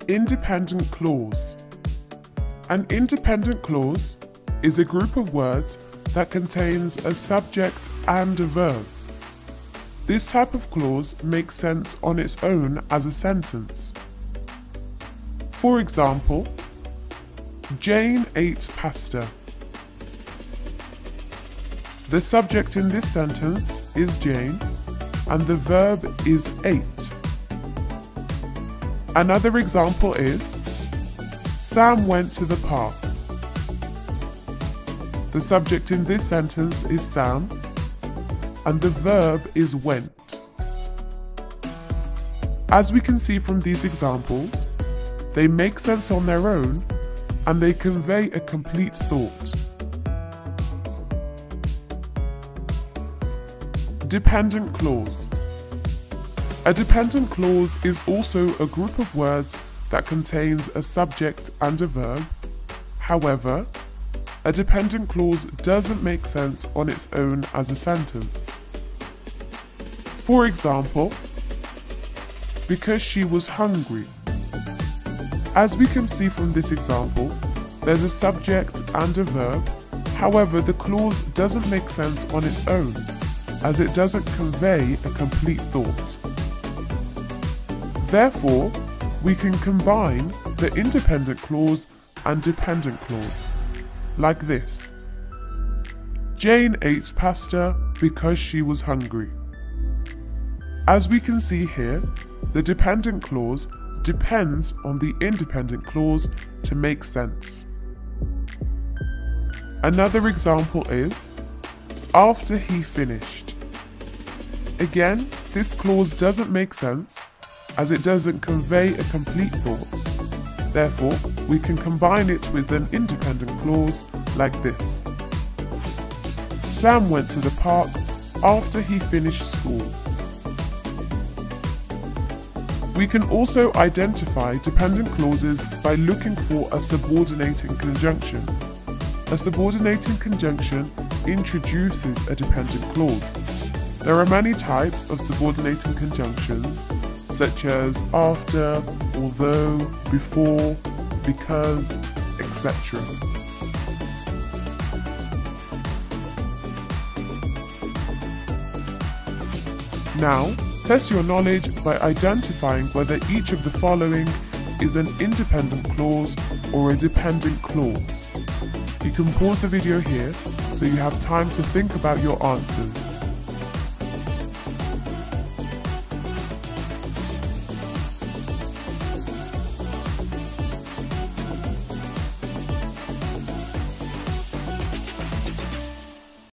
Independent clause. An independent clause is a group of words that contains a subject and a verb. This type of clause makes sense on its own as a sentence. For example, Jane ate pasta. The subject in this sentence is Jane, and the verb is ate. Another example is, Sam went to the park. The subject in this sentence is Sam, and the verb is went. As we can see from these examples, they make sense on their own, and they convey a complete thought. Dependent clause. A dependent clause is also a group of words that contains a subject and a verb. However, a dependent clause doesn't make sense on its own as a sentence. For example, because she was hungry. As we can see from this example, there's a subject and a verb. However, the clause doesn't make sense on its own, as it doesn't convey a complete thought. Therefore, we can combine the independent clause and dependent clause, like this. Jane ate pasta because she was hungry. As we can see here, the dependent clause depends on the independent clause to make sense. Another example is, after he finished. Again, this clause doesn't make sense, as it doesn't convey a complete thought. Therefore, we can combine it with an independent clause like this. Sam went to the park after he finished school. We can also identify dependent clauses by looking for a subordinating conjunction. A subordinating conjunction introduces a dependent clause. There are many types of subordinating conjunctions, such as after, although, before, because, etc. Now, test your knowledge by identifying whether each of the following is an independent clause or a dependent clause. You can pause the video here so you have time to think about your answers.